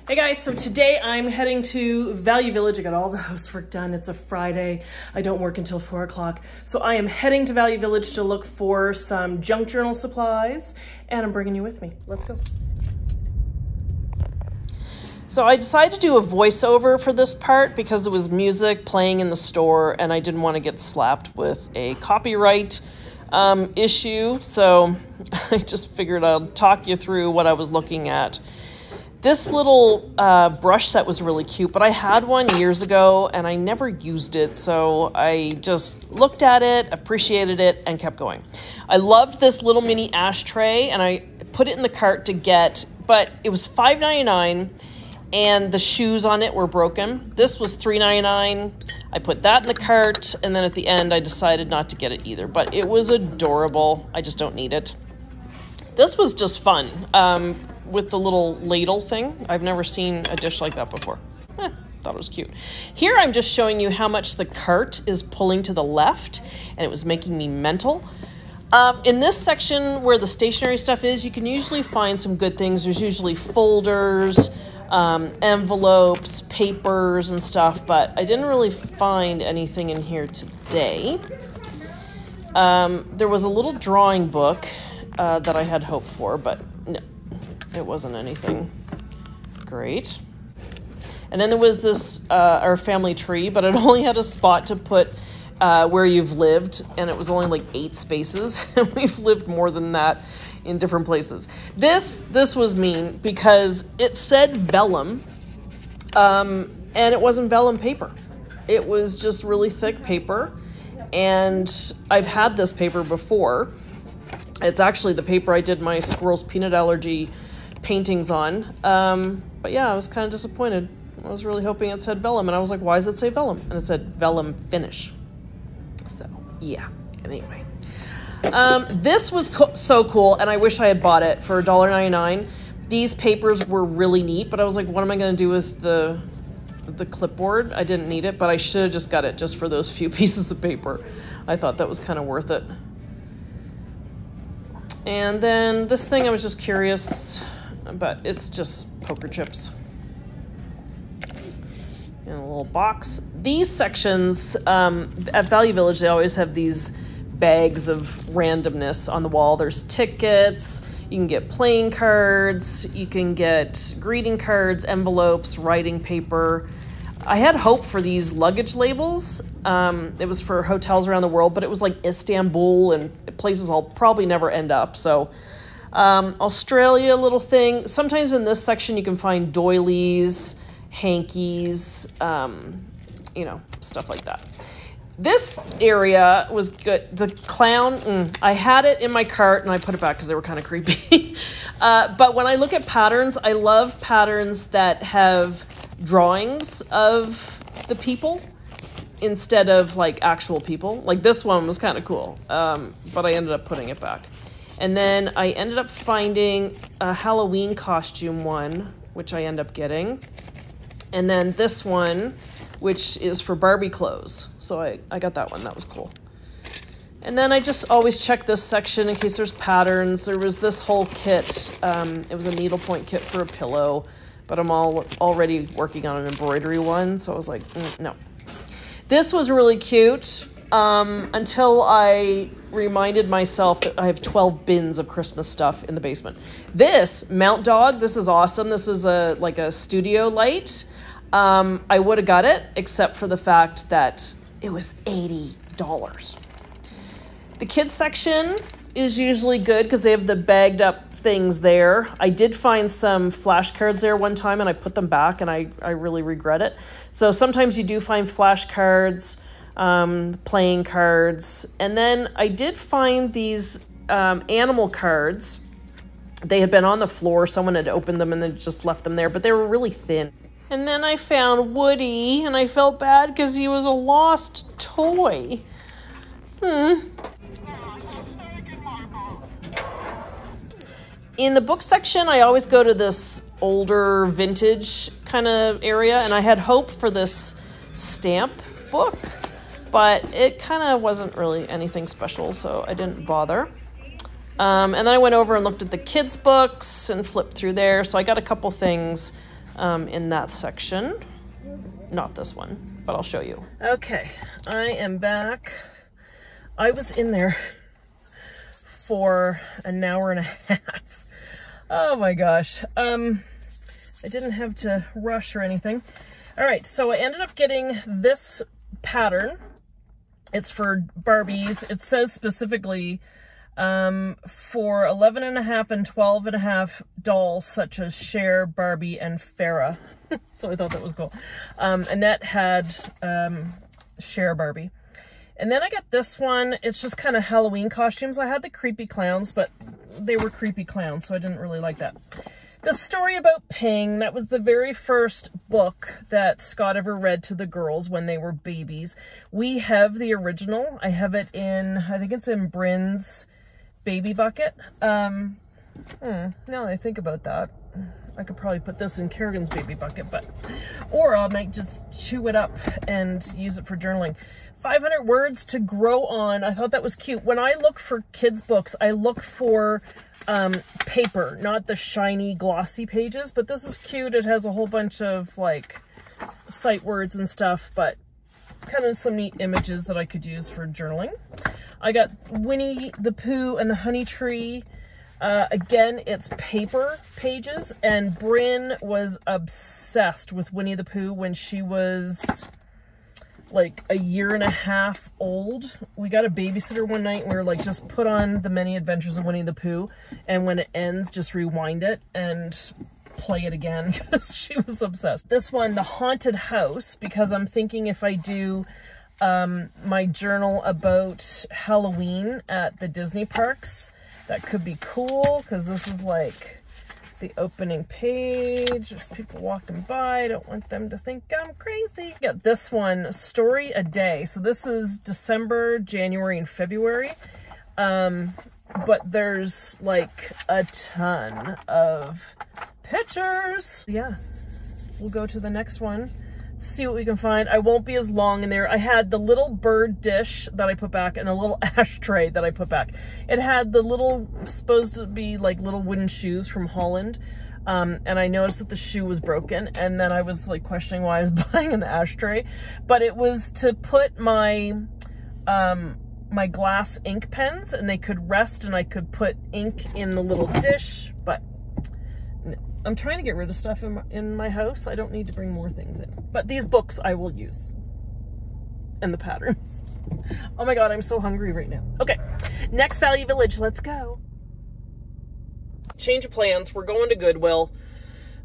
Hey guys, so today I'm heading to Value Village. I got all the housework done. It's a Friday. I don't work until 4 o'clock. So I am heading to Value Village to look for some junk journal supplies, and I'm bringing you with me. Let's go. So I decided to do a voiceover for this part because it was music playing in the store and I didn't want to get slapped with a copyright issue. So I just figured I'd talk you through what I was looking at. This little brush set was really cute, but I had one years ago and I never used it, so I just looked at it, appreciated it, and kept going. I loved this little mini ashtray, and I put it in the cart to get, but it was $5.99, and the shoes on it were broken. This was $3.99. I put that in the cart, and then at the end I decided not to get it either, but it was adorable. I just don't need it. This was just fun. With the little ladle thing. I've never seen a dish like that before. Thought it was cute. Here I'm just showing you how much the cart is pulling to the left, and it was making me mental. In this section where the stationery stuff is, you can usually find some good things. There's usually folders, envelopes, papers, and stuff, but I didn't really find anything in here today. There was a little drawing book that I had hoped for, but no. It wasn't anything great. And then there was this, our family tree, but it only had a spot to put where you've lived, and it was only like 8 spaces, and we've lived more than that in different places. This was mean because it said vellum, and it wasn't vellum paper. It was just really thick paper, and I've had this paper before. It's actually the paper I did my Squirrel's peanut allergy paintings on, but yeah, I was kind of disappointed. I was really hoping it said vellum, and I was like, why does it say vellum? And it said vellum finish. So yeah, anyway, this was so cool, and I wish I had bought it for $1.99. These papers were really neat, but I was like, what am I going to do with the clipboard? I didn't need it, but I should have just got it just for those few pieces of paper. I thought that was kind of worth it. And then this thing, I was just curious, but it's just poker chips in a little box. These sections, at Value Village, they always have these bags of randomness on the wall. There's tickets, you can get playing cards, you can get greeting cards, envelopes, writing paper. I had hope for these luggage labels. It was for hotels around the world, but it was like Istanbul and places I'll probably never end up. So Australia, little thing. Sometimes in this section you can find doilies, hankies, you know, stuff like that. This area was good. The clown, I had it in my cart and I put it back because they were kind of creepy. But when I look at patterns, I love patterns that have drawings of the people instead of like actual people. Like this one was kind of cool, but I ended up putting it back. And then I ended up finding a Halloween costume one, which I end up getting. And then this one, which is for Barbie clothes. So I got that one. That was cool. And then I just always check this section in case there's patterns. There was this whole kit. It was a needlepoint kit for a pillow, but I'm already working on an embroidery one. So I was like, no. This was really cute until I reminded myself that I have 12 bins of Christmas stuff in the basement. This Mount Dog, this is awesome. This is like a studio light. I would have got it, except for the fact that it was $80. The kids section is usually good because they have the bagged up things there. I did find some flashcards there one time and I put them back and I really regret it. So sometimes you do find flashcards, playing cards. And then I did find these animal cards. They had been on the floor. Someone had opened them and then just left them there, but they were really thin. And then I found Woody and I felt bad because he was a lost toy. In the book section, I always go to this older vintage kind of area, and I had hope for this stamp book, but it kind of wasn't really anything special, so I didn't bother. And then I went over and looked at the kids' books and flipped through there, so I got a couple things in that section. Not this one, but I'll show you. Okay, I am back. I was in there for an hour and a half. Oh my gosh. I didn't have to rush or anything. All right, so I ended up getting this pattern. It's for Barbies. It says specifically for 11.5 and 12.5 dolls such as Cher, Barbie, and Farrah. So I thought that was cool. Annette had Cher, Barbie. And then I got this one. It's just kind of Halloween costumes. I had the creepy clowns, but they were creepy clowns, so I didn't really like that. The Story About Ping, that was the very first book that Scott ever read to the girls when they were babies. We have the original. I have it in, I think it's in Bryn's baby bucket. Now that I think about that, I could probably put this in Kerrigan's baby bucket, or I might just chew it up and use it for journaling. 500 words to grow on. I thought that was cute. When I look for kids' books, I look for paper, not the shiny glossy pages, but this is cute. It has a whole bunch of like sight words and stuff, but kind of some neat images that I could use for journaling. I got Winnie the Pooh and the Honey Tree. Again, it's paper pages, and Bryn was obsessed with Winnie the Pooh when she was like a year and a half old. We got a babysitter one night and we were like, just put on The Many Adventures of Winnie the Pooh, and when it ends, just rewind it and play it again, because she was obsessed. This one, The Haunted House, because I'm thinking if I do my journal about Halloween at the Disney parks, that could be cool, because this is like the opening page. There's people walking by. I don't want them to think I'm crazy. Got this one, Story a Day. So this is December, January, and February. But there's like a ton of pictures. Yeah, we'll go to the next one. See what we can find. I won't be as long in there. I had the little bird dish that I put back and a little ashtray that I put back. It had the little, supposed to be like little wooden shoes from Holland. And I noticed that the shoe was broken, and then I was like questioning why I was buying an ashtray. But it was to put my my glass ink pens, and they could rest, and I could put ink in the little dish. But no. I'm trying to get rid of stuff in my house. I don't need to bring more things in. But these books I will use. And the patterns. Oh my god, I'm so hungry right now. Okay, next Value Village, let's go. Change of plans, we're going to Goodwill.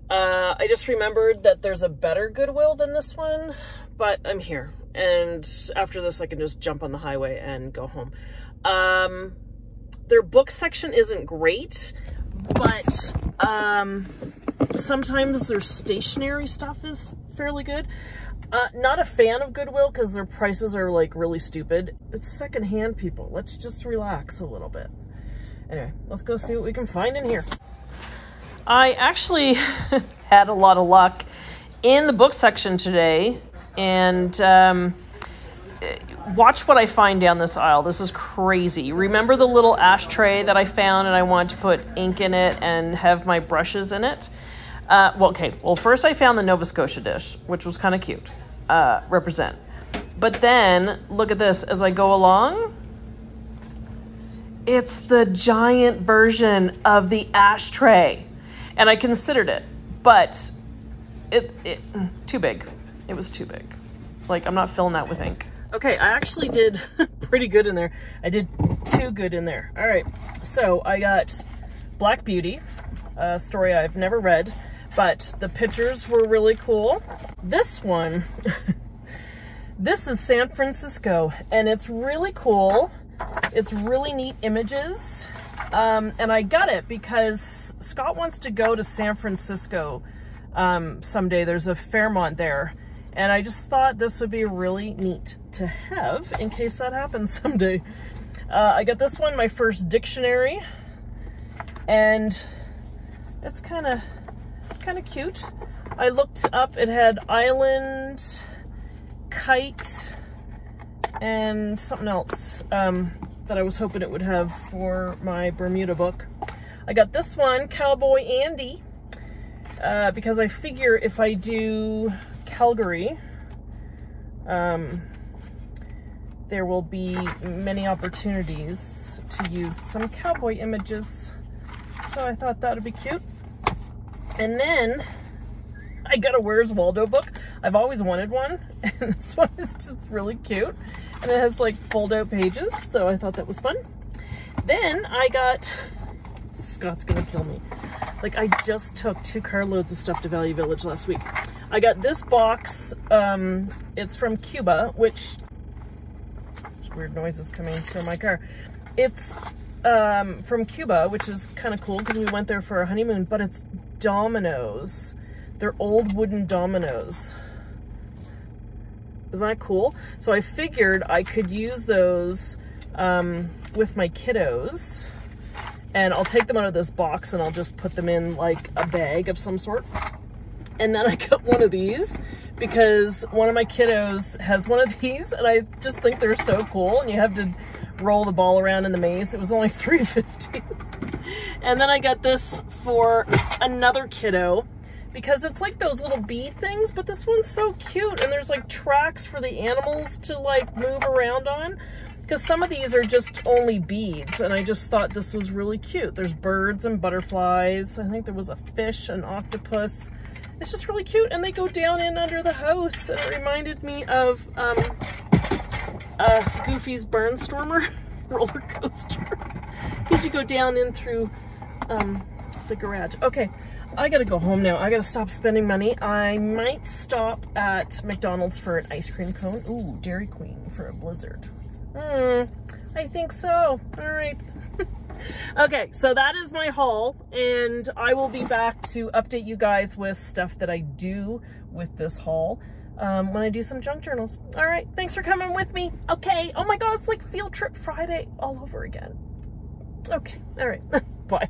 I just remembered that there's a better Goodwill than this one, but I'm here. And after this, I can just jump on the highway and go home. Their book section isn't great, but sometimes their stationery stuff is fairly good. Not a fan of Goodwill because their prices are like really stupid. It's secondhand, people. Let's just relax a little bit. Anyway, let's go see what we can find in here. I actually had a lot of luck in the book section today, and watch what I find down this aisle. This is crazy. Remember the little ashtray that I found and I wanted to put ink in it and have my brushes in it? Well, first I found the Nova Scotia dish, which was kind of cute. Represent. But then, look at this. As I go along, it's the giant version of the ashtray. And I considered it, but it too big. It was too big. Like, I'm not filling that with ink. Okay, I actually did pretty good in there. I did too good in there. All right, so I got Black Beauty, a story I've never read, but the pictures were really cool. This one, this is San Francisco, and it's really cool. It's really neat images, and I got it because Scott wants to go to San Francisco someday. There's a Fairmont there, and I just thought this would be really neat to have in case that happens someday. I got this one, my first dictionary, and it's kind of cute. I looked up, it had island, kite, and something else that I was hoping it would have for my Bermuda book. I got this one, Cowboy Andy, because I figure if I do Calgary, there will be many opportunities to use some cowboy images. So I thought that would be cute. And then I got a Where's Waldo book. I've always wanted one, and this one is just really cute. And it has like fold out pages, so I thought that was fun. Then I got, Scott's gonna kill me. Like, I just took 2 carloads of stuff to Value Village last week. I got this box, it's from Cuba, which, weird noises coming through my car. It's from Cuba, which is kind of cool because we went there for our honeymoon, but it's Dominoes. They're old wooden Dominoes. Isn't that cool? So I figured I could use those with my kiddos, and I'll take them out of this box and I'll just put them in like a bag of some sort. And then I got one of these because one of my kiddos has one of these, and I just think they're so cool, and you have to roll the ball around in the maze. It was only $3.50. And then I got this for another kiddo because it's like those little bead things, but this one's so cute, and there's like tracks for the animals to like move around on, because some of these are just only beads, and I just thought this was really cute. There's birds and butterflies. I think there was a fish, an octopus. It's just really cute, and they go down in under the house, and it reminded me of Goofy's Barnstormer roller coaster, because you go down in through the garage. Okay, I gotta go home now. I gotta stop spending money. I might stop at McDonald's for an ice cream cone. Ooh, Dairy Queen for a blizzard. I think so. All right. Okay, so that is my haul, and I will be back to update you guys with stuff that I do with this haul when I do some junk journals. All right, thanks for coming with me. Okay, oh my God, it's like Field Trip Friday all over again. Okay, all right, bye.